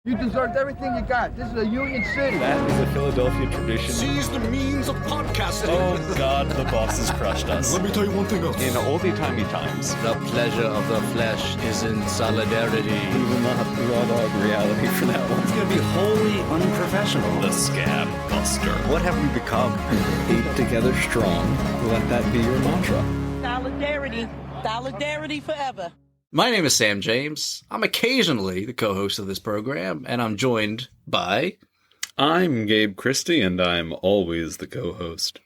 You deserved everything you got. This is a union city. That is a Philadelphia tradition. Seize the means of podcasting. Oh, God, the boss has crushed us. Let me tell you one thing else. In oldie-timey times. The pleasure of the flesh is in solidarity. We will not raw dog reality for that one. It's going to be wholly unprofessional. The Scab Buster. What have we become? Eat together strong. Let that be your mantra. Solidarity. Solidarity forever. My name is Sam James. I'm occasionally the co-host of this program, and I'm joined by... I'm Gabe Christie, and I'm always the co-host.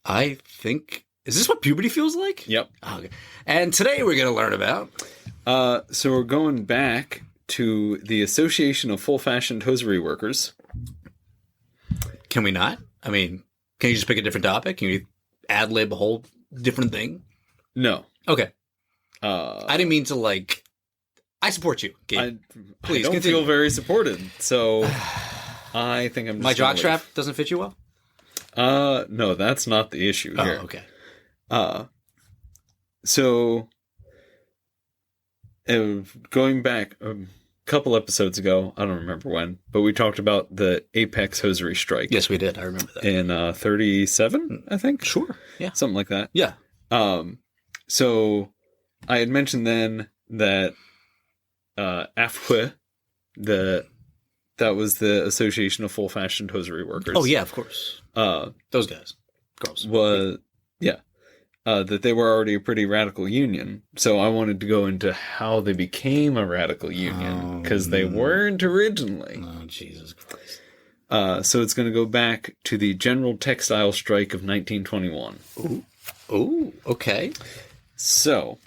I think... Is this what puberty feels like? Yep. Okay. And today we're going to learn about... So we're going back to the Association of Full-Fashioned Hosiery Workers. Can we not? I mean, can you just pick a different topic? Can you ad-lib a whole different thing? No. Okay. I didn't mean to, I support you, Gabe. Please, I don't continue. feel very supported, so I think I'm just My gonna jockstrap leave. doesn't fit you well? No, that's not the issue here. Oh, okay. So, going back a couple episodes ago, I don't remember when, but we talked about the Apex Hosiery Strike. Yes, we did. I remember that. In 37, I think? Sure. Yeah. Something like that. Yeah. So, I had mentioned then that AFWE, that was the Association of Full-Fashioned Hosiery Workers. Oh, yeah, of course. Those guys. Girls. That they were already a pretty radical union. So I wanted to go into how they became a radical union, because they weren't originally. Oh, Jesus Christ. So it's going to go back to the General Textile Strike of 1921. Ooh, okay. So,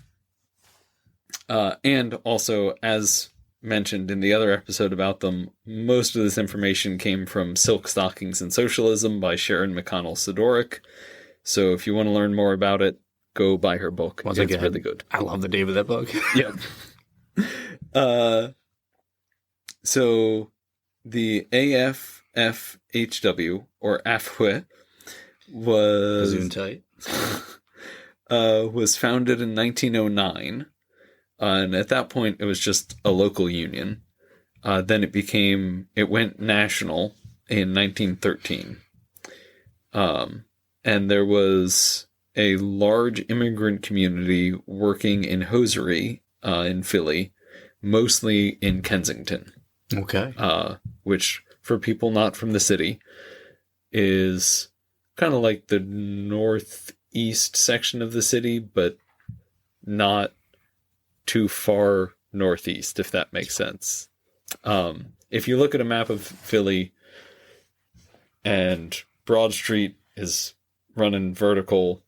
and also, as mentioned in the other episode about them, most of this information came from Silk Stockings and Socialism by Sharon McConnell Sidoric. So if you want to learn more about it, go buy her book. Once it's again, really good. I love the name of that book. Yep. So the AFFHW, or AFWE, was founded in 1909. And at that point, it was just a local union. Then it went national in 1913. And there was a large immigrant community working in hosiery in Philly, mostly in Kensington. Okay. Which, for people not from the city, is kind of like the northeast section of the city, but not too far northeast, if that makes sense. If you look at a map of Philly and Broad Street is running vertical,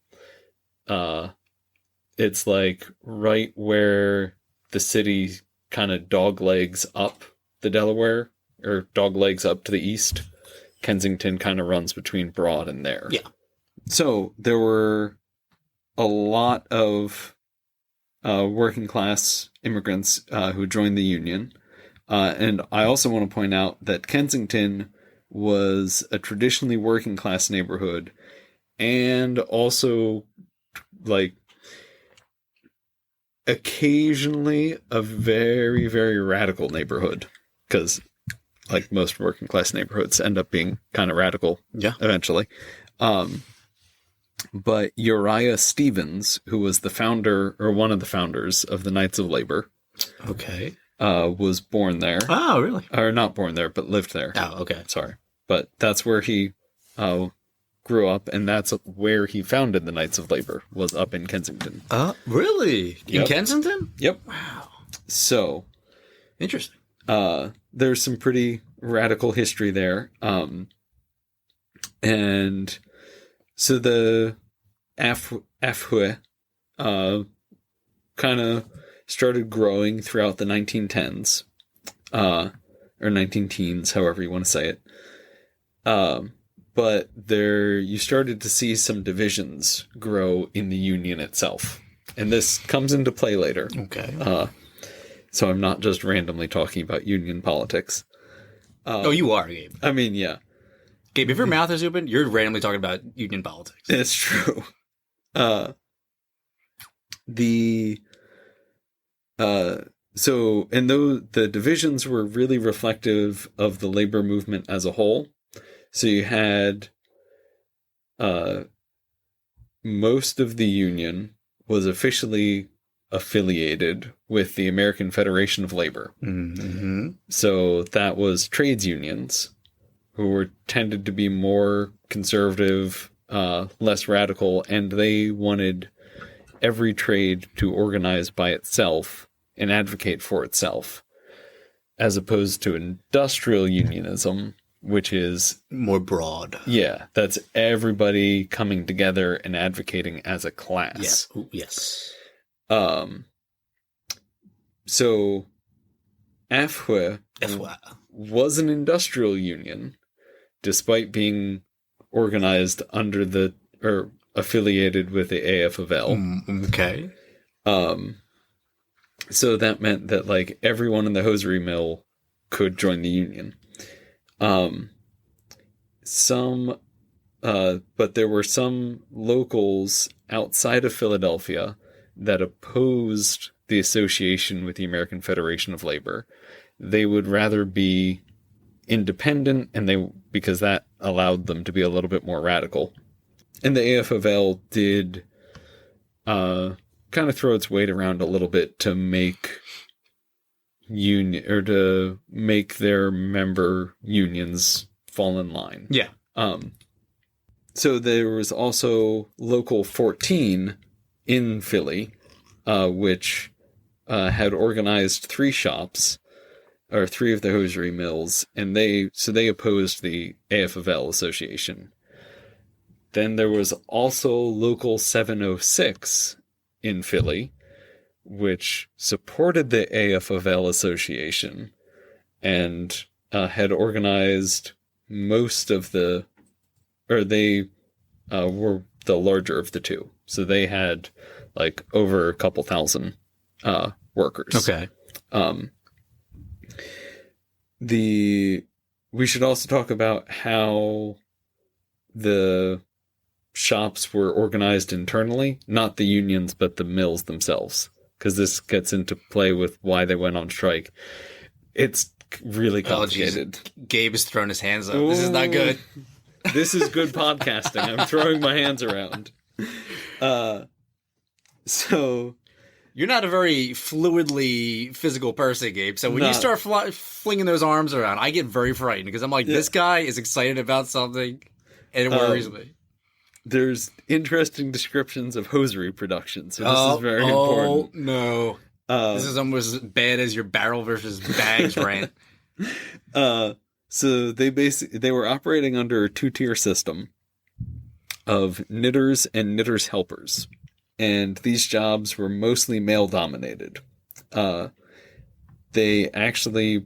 it's like right where the city kind of doglegs up the Delaware, or doglegs up to the east. Kensington kind of runs between Broad and there. Yeah. So there were a lot of working class immigrants who joined the union. And I also want to point out that Kensington was a traditionally working class neighborhood, and also occasionally a very, very radical neighborhood, because most working class neighborhoods end up being kind of radical eventually. But Uriah Stevens, who was the founder, or one of the founders of the Knights of Labor, okay, was born there. Oh, really? Or not born there, but lived there. Oh, okay. Sorry. But that's where he grew up, and that's where he founded the Knights of Labor, was up in Kensington. Really? In Yep. Kensington? Yep. Wow. So, Interesting. there's some pretty radical history there. And so the AFWE kind of started growing throughout the 1910s, or 19-teens, however you want to say it. But you started to see some divisions grow in the union itself. And this comes into play later. Okay. So I'm not just randomly talking about union politics. Oh, you are, Gabe. I mean, yeah. Gabe, if your mouth is open, you're randomly talking about union politics. It's true. The and though the divisions were really reflective of the labor movement as a whole, so you had most of the union was officially affiliated with the American Federation of Labor. Mm-hmm. So that was trades unions, who were tended to be more conservative, less radical, and they wanted every trade to organize by itself and advocate for itself, as opposed to industrial unionism, which is More broad. yeah, that's everybody coming together and advocating as a class. Yeah. Ooh, yes. So AFWA FY. was an industrial union, despite being organized under or affiliated with the AF-of-L. Okay. So that meant that like everyone in the hosiery mill could join the union. But there were some locals outside of Philadelphia that opposed the association with the American Federation of Labor. They would rather be independent, because that allowed them to be a little bit more radical. And the AF-of-L did kind of throw its weight around a little bit to make their member unions fall in line. Yeah. So there was also Local 14 in Philly, which had organized 3 shops, or 3 of the hosiery mills, and they opposed the AF-of-L association. Then there was also Local 706 in Philly, which supported the AF-of-L association and had organized most of they were the larger of the two. So they had like over a couple thousand workers. Okay. We should also talk about how the shops were organized internally, not the unions, but the mills themselves, because this gets into play with why they went on strike. It's really complicated. Gabe has thrown his hands up. This is not good. This is good podcasting. I'm throwing my hands around. So you're not a very fluidly physical person, Gabe. So when you start flinging those arms around, I get very frightened because I'm like, this guy is excited about something, and it worries me. There's interesting descriptions of hosiery production, so this is very important. Oh, no. This is almost as bad as your barrel versus bags rant. So they were operating under a 2-tier system of knitters and knitters helpers. And these jobs were mostly male dominated. They actually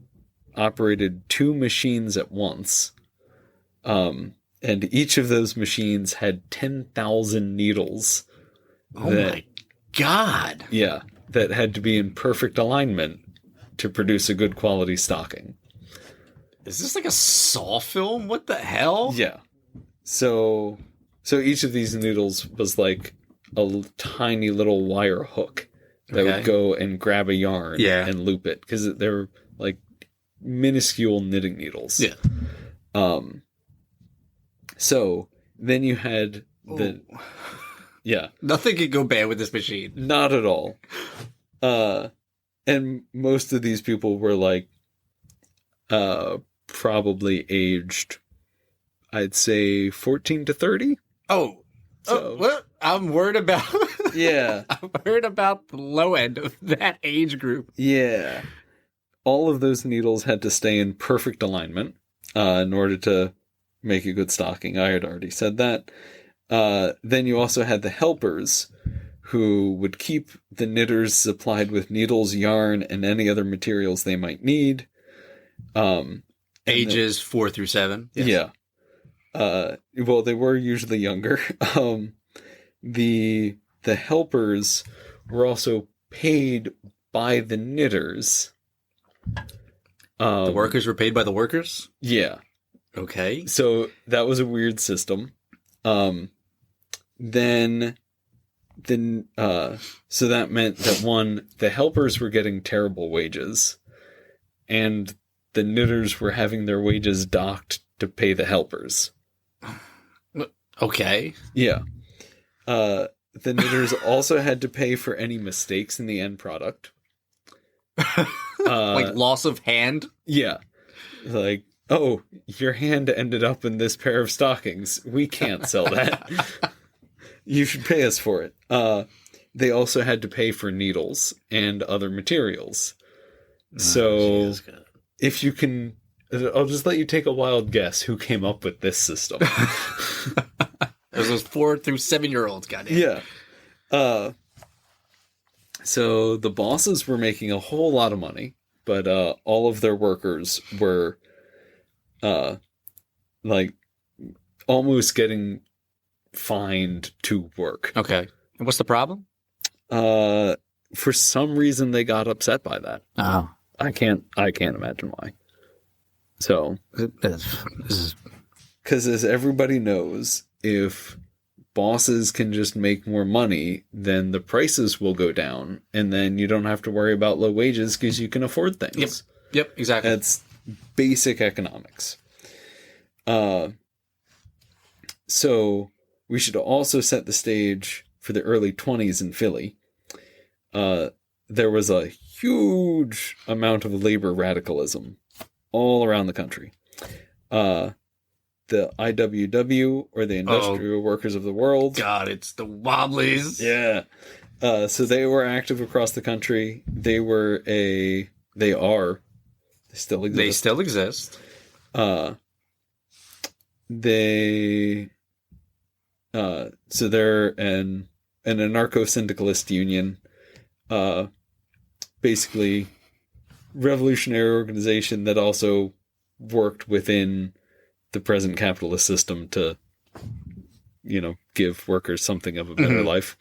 operated 2 machines at once. And each of those machines had 10,000 needles. Oh my God. Yeah, that had to be in perfect alignment to produce a good quality stocking. Is this like a Saw film? What the hell? Yeah. So each of these needles was like a tiny little wire hook that would go and grab a yarn and loop it, because they're like minuscule knitting needles. Yeah. So then you had yeah. Nothing could go bad with this machine. Not at all. And most of these people were like, probably aged, I'd say 14 to 30. What? I'm worried about. Yeah. I'm worried about the low end of that age group. Yeah. All of those needles had to stay in perfect alignment in order to make a good stocking. I had already said that. Then you also had the helpers, who would keep the knitters supplied with needles, yarn, and any other materials they might need. Ages 4 through 7. Yes. Yeah. Well, they were usually younger. The helpers were also paid by the knitters. The workers were paid by the workers? Yeah. Okay. So that was a weird system. Then then so that meant that one, the helpers were getting terrible wages, and the knitters were having their wages docked to pay the helpers. Okay. Yeah. The knitters also had to pay for any mistakes in the end product. Like loss of hand? Yeah. Like, oh, your hand ended up in this pair of stockings. We can't sell that. You should pay us for it. They also had to pay for needles and other materials. So if you can, I'll just let you take a wild guess who came up with this system. It was those 4 through 7-year-olds, goddamn. Yeah. So the bosses were making a whole lot of money, but all of their workers were like almost getting fined to work. Okay. And what's the problem? For some reason they got upset by that. Oh. I can't imagine why. So, because as everybody knows, if bosses can just make more money, then the prices will go down, and then you don't have to worry about low wages because you can afford things. Yep, exactly. That's basic economics. So we should also set the stage for the early 20s in Philly. There was a huge amount of labor radicalism all around the country. The IWW, or the Industrial Workers of the World. God, it's the Wobblies. Yeah. So they were active across the country. They still exist. They still exist. So they're an anarcho-syndicalist union, basically revolutionary organization that also worked within the present capitalist system to, give workers something of a better life.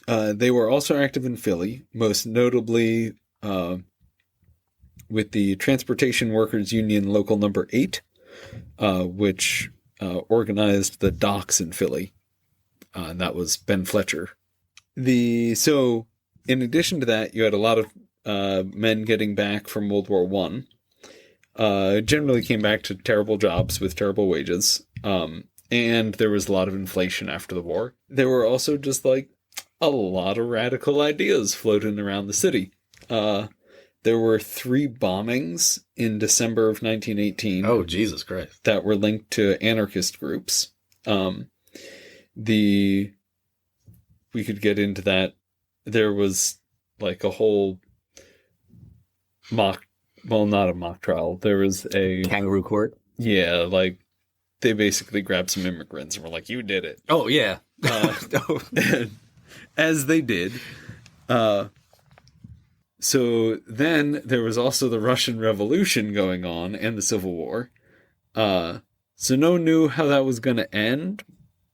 They were also active in Philly, most notably with the Transportation Workers Union Local Number 8, which organized the docks in Philly. And that was Ben Fletcher. So, in addition to that, you had a lot of men getting back from World War I. Generally came back to terrible jobs with terrible wages. And there was a lot of inflation after the war. There were also just like a lot of radical ideas floating around the city. There were 3 bombings in December of 1918. Oh, Jesus Christ. That were linked to anarchist groups. We could get into that. There was like a whole not a mock trial. There was a kangaroo court. Yeah, like they basically grabbed some immigrants and were like, "You did it." Oh yeah, as they did. So then there was also the Russian Revolution going on and the Civil War. So no one knew how that was going to end.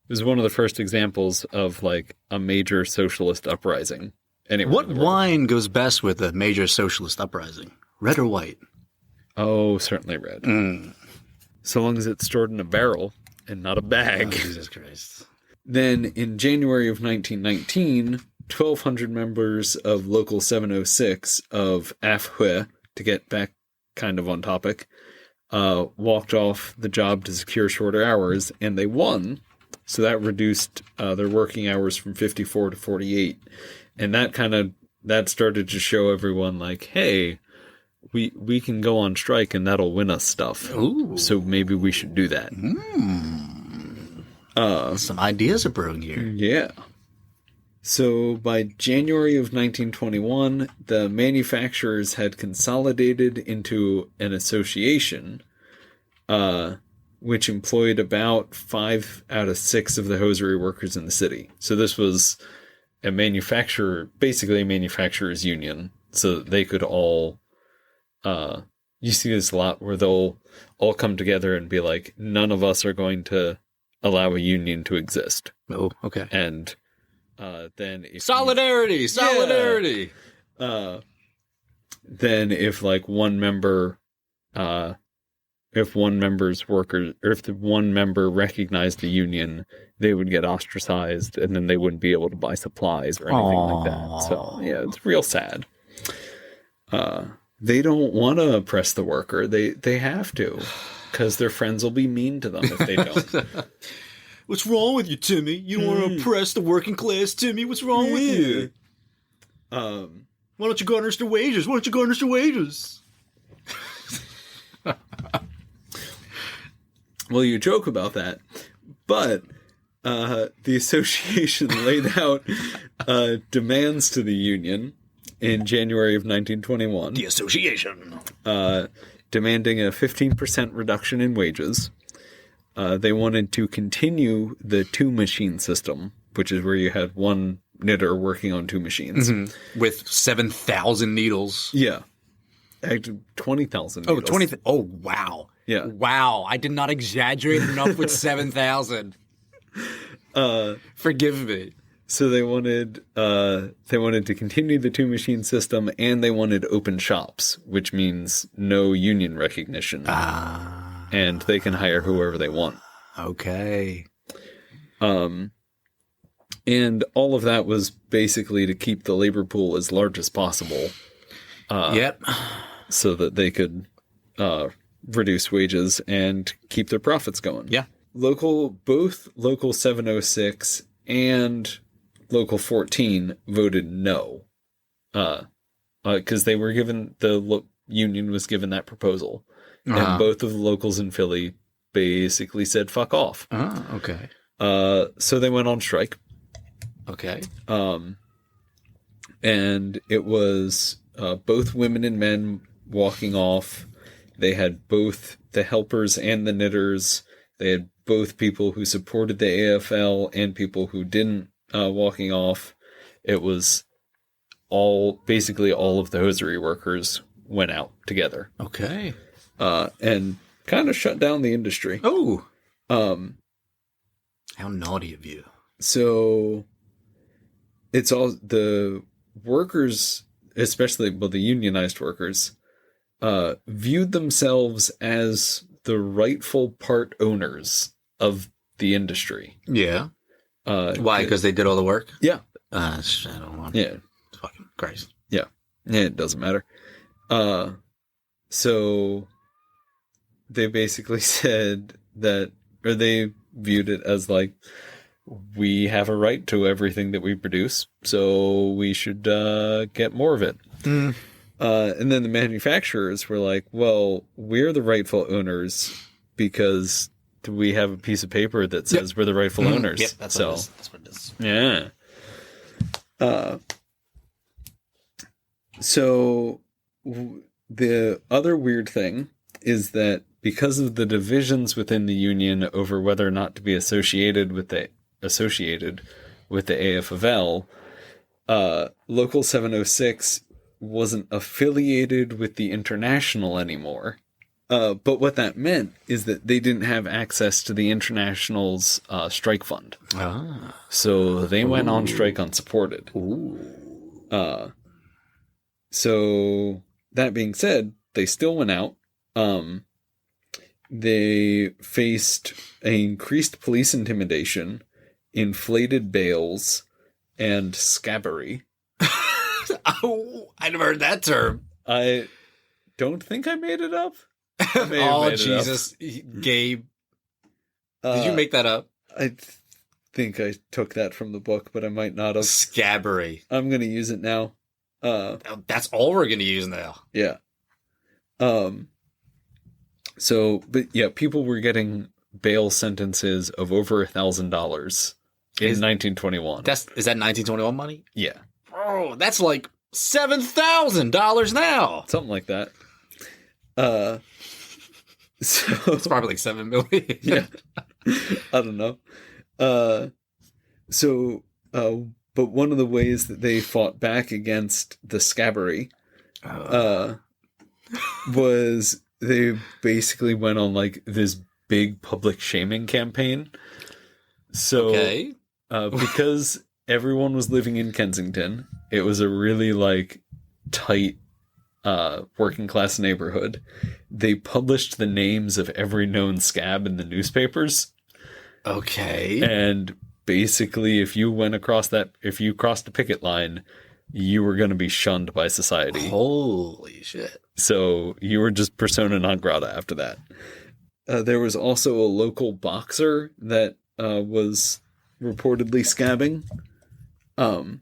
It was one of the first examples of like a major socialist uprising. What wine goes best with a major socialist uprising? Red or white? Oh, certainly red. So long as it's stored in a barrel and not a bag. Oh, Jesus Christ. Then in January of 1919, 1,200 members of Local 706 of AFHWE, to get back kind of on topic, walked off the job to secure shorter hours, and they won. So that reduced their working hours from 54 to 48. And that started to show everyone like, hey, we can go on strike and that'll win us stuff. Ooh. So maybe we should do that. Some ideas are brewing here. Yeah. So by January of 1921, the manufacturers had consolidated into an association, which employed about 5 out of 6 of the hosiery workers in the city. So this was basically a manufacturer's union, so that they could all, you see this a lot where they'll all come together and be like, none of us are going to allow a union to exist. Oh, okay. And then if solidarity. then if like one member if one member's worker, or if the one member recognized the union, they would get ostracized, and then they wouldn't be able to buy supplies or anything like that. So yeah, it's real sad. They don't want to oppress the worker. They have to, because their friends will be mean to them if they don't. What's wrong with you, Timmy? You don't want to oppress the working class, Timmy? What's wrong with you? Why don't you garnish their wages? Why don't you garnish their wages? Well, you joke about that, but the association laid out demands to the union in January of 1921. The association. Demanding a 15% reduction in wages. They wanted to continue the two-machine system, which is where you had one knitter working on two machines. Mm-hmm. With 7,000 needles. Yeah. 20,000 needles. Oh, 20. Oh, wow. Yeah. Wow. I did not exaggerate enough with 7,000. Forgive me. So they wanted to continue the two-machine system, and they wanted open shops, which means no union recognition. And they can hire whoever they want. Okay. And all of that was basically to keep the labor pool as large as possible. Yep. So that they could reduce wages and keep their profits going. Yeah. Both Local 706 and Local 14 voted no. Because they were given, union was given that proposal. And both of the locals in Philly basically said, fuck off. Okay. So they went on strike. Okay. And it was both women and men walking off. They had both the helpers and the knitters. They had both people who supported the AFL and people who didn't walking off. It was basically all of the hosiery workers went out together. Okay. And kind of shut down the industry. Oh. How naughty of you. So it's all the workers, especially the unionized workers, viewed themselves as the rightful part owners of the industry. Yeah. Why? Because they did all the work? Yeah. I don't want. Yeah. Fucking Christ. Yeah. It doesn't matter. So they basically said that, or they viewed it as like, we have a right to everything that we produce, so we should get more of it. And then the manufacturers were like, well, we're the rightful owners because we have a piece of paper that says we're the rightful owners. Yep, that's what it is. That's what it is. Yeah. So the other weird thing is that because of the divisions within the union over whether or not to be associated with the AFL, Local 706 wasn't affiliated with the International anymore. But what that meant is that they didn't have access to the International's strike fund. So they went on strike unsupported. So that being said, they still went out. They faced increased police intimidation, inflated bails, and scabbery. Oh, I never heard that term. I don't think I made it up. I may have made it Jesus, Gabe. Did you make that up? I think I took that from the book, but I might not have. Scabbery. I'm going to use it now. That's all we're going to use now. Yeah. So, but yeah, people were getting bail sentences of over $1,000 in 1921. Is that 1921 money? Yeah. Bro, that's like $7,000 now. Something like that. So It's probably like 7 million. Yeah. I don't know. But one of the ways that they fought back against the scabbery was they basically went on like this big public shaming campaign. So because everyone was living in Kensington, it was a really like tight working class neighborhood, they published the names of every known scab in the newspapers. Okay. And basically, if you crossed the picket line, you were going to be shunned by society. Holy shit. So you were just persona non grata after that. There was also a local boxer that was reportedly scabbing. And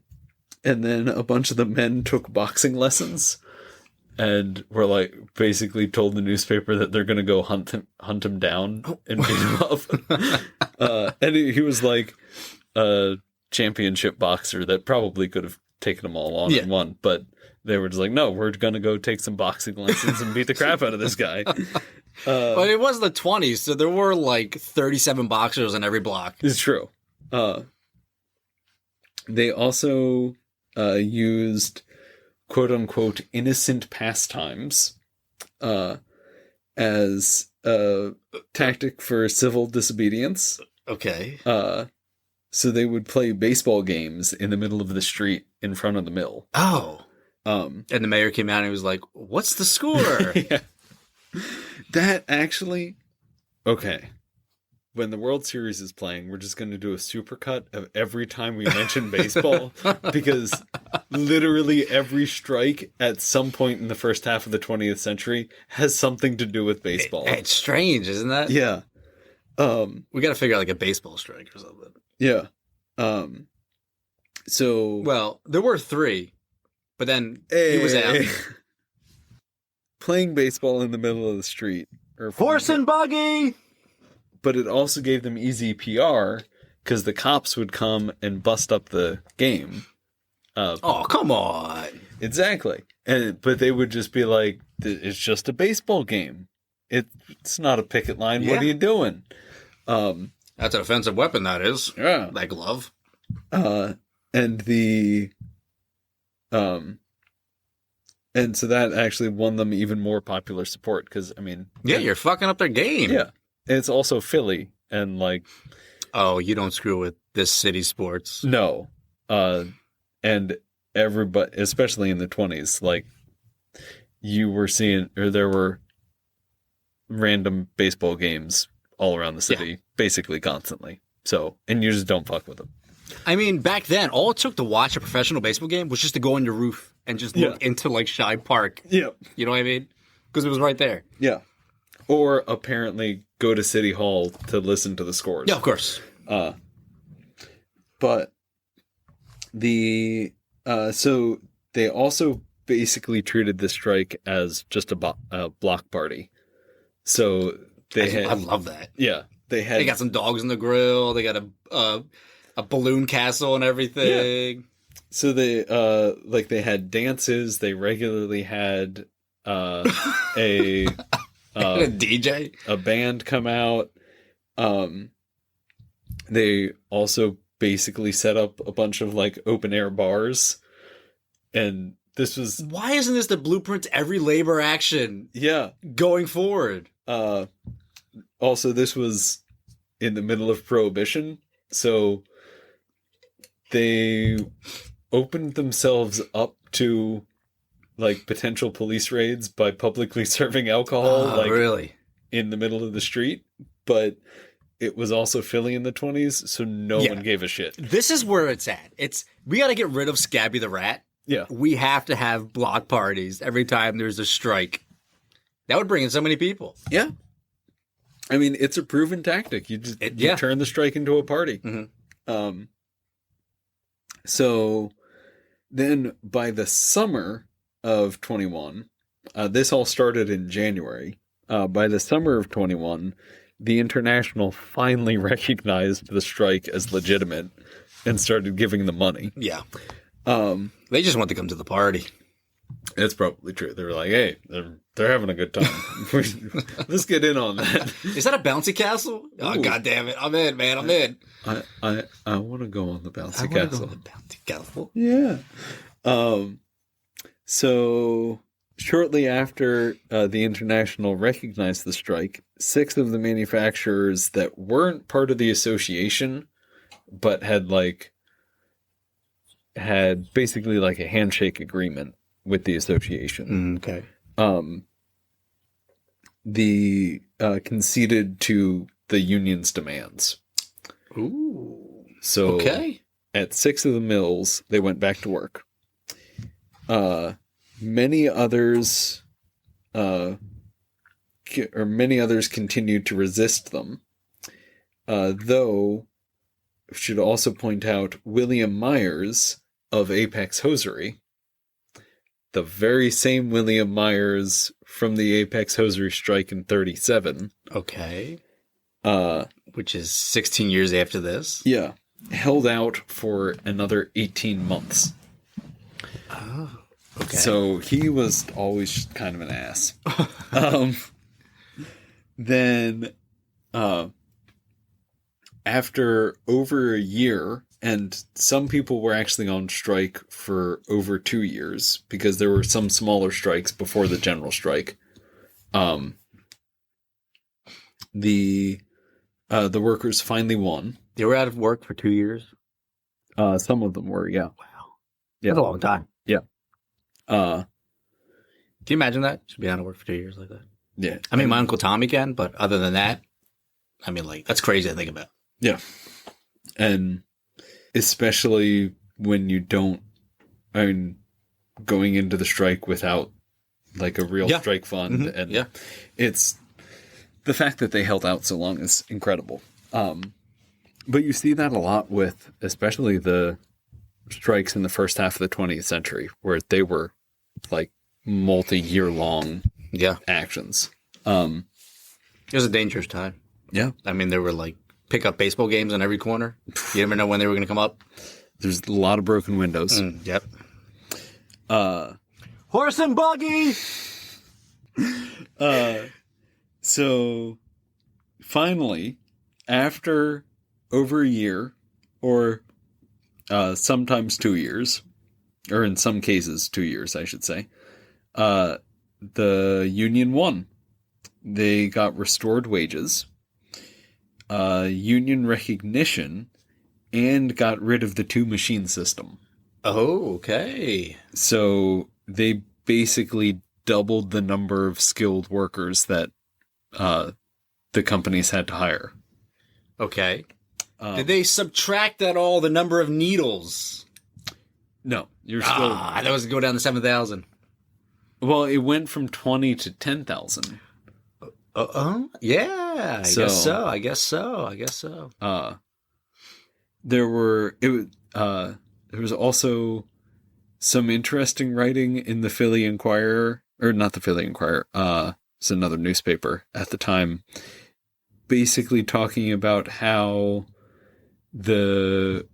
then a bunch of the men took boxing lessons and were like basically told the newspaper that they're going to go hunt him down and beat him up. And he was like a championship boxer that probably could have taken them all on and won, but they were just like, no, we're going to go take some boxing lessons and beat the crap out of this guy. But it was the 20s, so there were like 37 boxers on every block. It's true. They also used quote-unquote innocent pastimes as a tactic for civil disobedience. Okay. So they would play baseball games in the middle of the street in front of the mill. Oh. And the mayor came out and he was like, what's the score? Yeah. That actually... Okay. When the World Series is playing, we're just going to do a supercut of every time we mention baseball, because literally every strike at some point in the first half of the 20th century has something to do with baseball. It's strange, isn't that? Yeah. We got to figure out like a baseball strike or something. Yeah. So... Well, there were 3, but then he was out. Playing baseball in the middle of the street. Horse and buggy! But it also gave them easy PR because the cops would come and bust up the game. Oh, come on. Exactly. But they would just be like, it's just a baseball game. It's not a picket line. Yeah. What are you doing? That's an offensive weapon, that is. Yeah. That glove. And so that actually won them even more popular support because, I mean... Yeah, you're fucking up their game. Yeah. It's also Philly, and like... Oh, you don't screw with this city sports. No. And everybody, especially in the 20s, like, you were seeing... Or there were random baseball games all around the city, basically constantly. So, and you just don't fuck with them. I mean, back then, all it took to watch a professional baseball game was just to go on your roof and just look into, like, Shibe Park. Yeah. You know what I mean? Because it was right there. Yeah. Or apparently go to City Hall to listen to the scores. Yeah, of course. But the... so they also basically treated the strike as just a block party. So I love that. Yeah. They got some dogs in the grill. They got a balloon castle and everything. Yeah. So they they had dances. They regularly had a DJ, a band come out. They also basically set up a bunch of like open air bars, and this was... Why isn't this the blueprint to every labor action? Yeah, going forward. Also, this was in the middle of Prohibition, so they opened themselves up to like potential police raids by publicly serving alcohol, really, in the middle of the street. But it was also Philly in the 20s, so no one gave a shit. This is where it's at. We got to get rid of Scabby the Rat. Yeah, we have to have block parties every time there's a strike. That would bring in so many people. Yeah, I mean, it's a proven tactic. You just you turn the strike into a party. Mm-hmm. So then by the summer of 21, this all started in January. By the summer of 21, the International finally recognized the strike as legitimate and started giving them money. Yeah. They just want to come to the party. It's probably true. They were like, hey, they're having a good time. Let's get in on that. Is that a bouncy castle? Oh, God damn it. I'm in, man. I'm in. I want to go on the bouncy castle. Go on the bouncy castle. Yeah. So shortly after the International recognized the strike, 6 of the manufacturers that weren't part of the association, but had basically like a handshake agreement with the association. Okay. The conceded to the union's demands. Ooh. So Okay. at 6 of the mills, they went back to work. Many others continued to resist them. Though, should also point out, William Myers of Apex Hosiery, the very same William Myers from the Apex Hosiery strike in 1937. Okay. Uh, Which is 16 years after this. yeah, held out for another 18 months. Oh. Okay. So he was always kind of an ass. Then, after over a year, and some people were actually on strike for over 2 years because there were some smaller strikes before the general strike. The workers finally won. They were out of work for 2 years? Some of them were, yeah. Wow. Yeah. That's a long time. Yeah. Can you imagine that? Just be out of work for 2 years like that? Yeah. I mean, my Uncle Tommy can, but other than that, I mean, like, that's crazy to think about. Yeah. And especially when you don't, I mean, going into the strike without like a real strike fund. Mm-hmm. And it's the fact that they held out so long is incredible. But you see that a lot with, especially the strikes in the first half of the 20th century, where they were like multi-year long actions. It was a dangerous time. Yeah. I mean, there were like pickup baseball games on every corner. You never know when they were going to come up. There's a lot of broken windows. Yep. Horse and buggy. So finally, after over a year, or sometimes 2 years, or in some cases 2 years, I should say, the union won. They got restored wages, union recognition, and got rid of the two-machine system. Oh, okay. So they basically doubled the number of skilled workers that the companies had to hire. Okay. Did they subtract at all the number of needles? No, you're still... that was go down to 7,000. Well, it went from 20 to 10,000. Yeah, I guess so. There was also some interesting writing in the Philly Inquirer, or not the Philly Inquirer, it's another newspaper at the time, basically talking about how the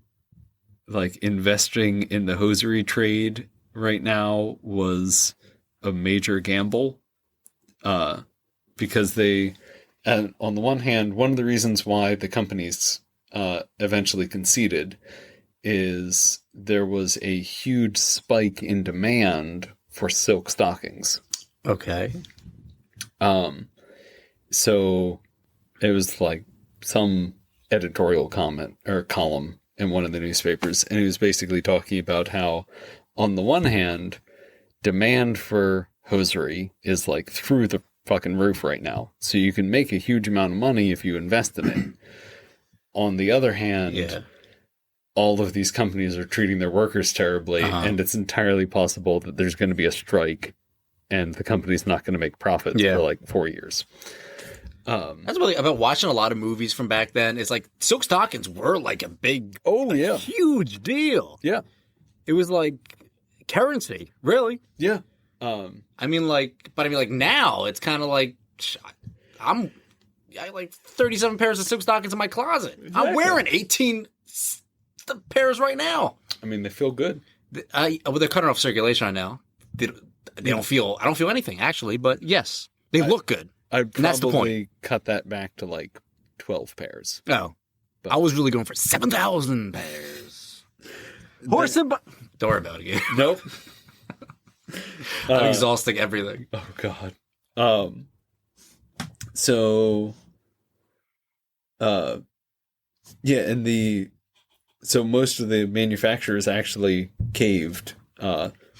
investing in the hosiery trade right now was a major gamble, because they, on the one hand, one of the reasons why the companies eventually conceded is there was a huge spike in demand for silk stockings. Okay. So it was like some editorial comment or column in one of the newspapers, and he was basically talking about how, on the one hand, demand for hosiery is like through the fucking roof right now. So you can make a huge amount of money if you invest in it. On the other hand, all of these companies are treating their workers terribly, and it's entirely possible that there's going to be a strike and the company's not going to make profits for like 4 years. That's really about watching a lot of movies from back then. It's like silk stockings were like a big, huge deal. Yeah. It was like currency, really. Yeah. I mean, now it's kind of like I have like 37 pairs of silk stockings in my closet. Exactly. I'm wearing 18 pairs right now. I mean, they feel good. They're cutting off circulation right now. They don't feel. I don't feel anything actually, but yes, they look good. I'd probably cut that back to like 12 pairs. Oh, but I was really going for 7,000 pairs. Horse and don't worry about it again. Nope. I'm exhausting everything. Oh God. So most of the manufacturers actually caved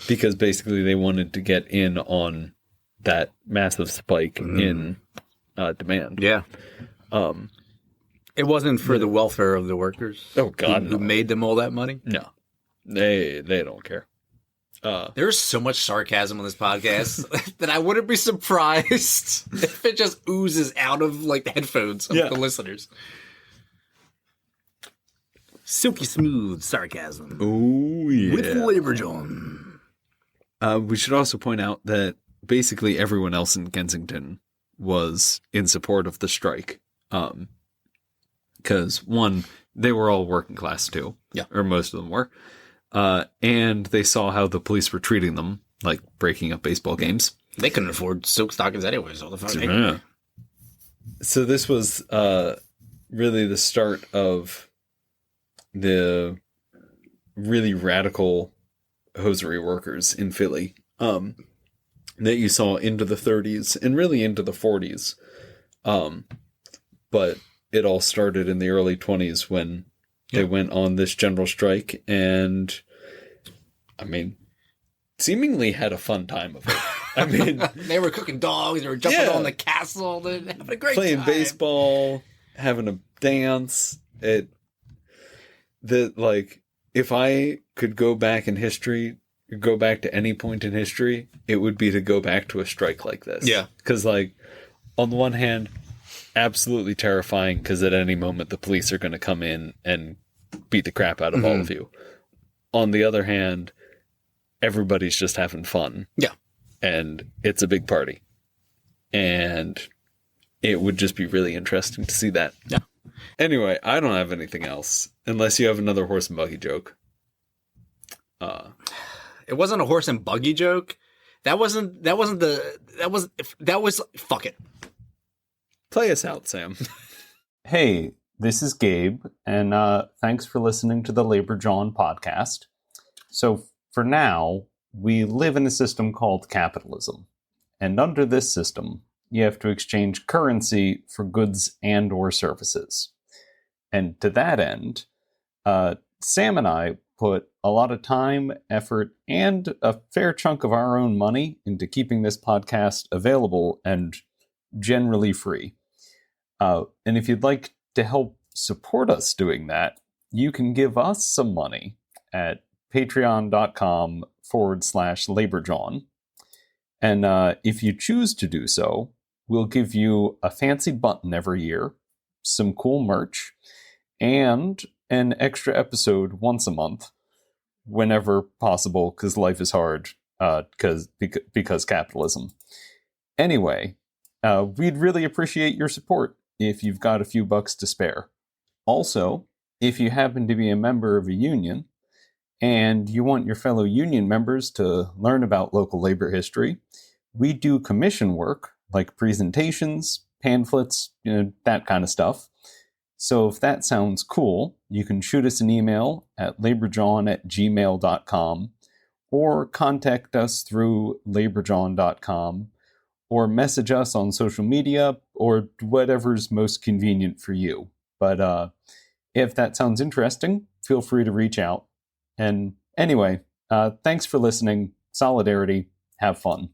because basically they wanted to get in on that massive spike in demand. Yeah. It wasn't for the welfare of the workers. Oh God, who made them all that money? No, they don't care. There's so much sarcasm on this podcast that I wouldn't be surprised if it just oozes out of like the headphones of the listeners. Silky smooth sarcasm. Oh yeah, With Labor John. We should also point out that basically everyone else in Kensington was in support of the strike. Because one, they were all working class too. Yeah. Or most of them were. And they saw how the police were treating them, like breaking up baseball games. They couldn't afford silk stockings anyway, so the fuck. Yeah. So this was really the start of the really radical hosiery workers in Philly that you saw into the 30s and really into the 40s. But it all started in the early 20s when they went on this general strike and, I mean, seemingly had a fun time of it. I mean, they were cooking dogs, they were jumping on the castle, they having a great playing time. baseball, having a dance. If I could go back in history, go back to any point in history, it would be to go back to a strike like this. Yeah. Because, like, on the one hand, absolutely terrifying because at any moment the police are going to come in and beat the crap out of all of you. On the other hand, everybody's just having fun. Yeah. And it's a big party. And it would just be really interesting to see that. Yeah. Anyway, I don't have anything else unless you have another horse and buggy joke. It wasn't a horse and buggy joke. That was fuck it. Play us out, Sam. Hey, this is Gabe, and thanks for listening to the Labor John podcast. So for now, we live in a system called capitalism. And under this system, you have to exchange currency for goods and or services. And to that end, Sam and I put a lot of time, effort, and a fair chunk of our own money into keeping this podcast available and generally free. And if you'd like to help support us doing that, you can give us some money at patreon.com/LaborJohn. And if you choose to do so, we'll give you a fancy button every year, some cool merch, and an extra episode once a month, whenever possible, because life is hard, because capitalism. Anyway, we'd really appreciate your support if you've got a few bucks to spare. Also, if you happen to be a member of a union and you want your fellow union members to learn about local labor history, we do commission work like presentations, pamphlets, that kind of stuff. So if that sounds cool, you can shoot us an email at laborjohn@gmail.com or contact us through laborjohn.com or message us on social media or whatever's most convenient for you. But if that sounds interesting, feel free to reach out. And anyway, thanks for listening. Solidarity. Have fun.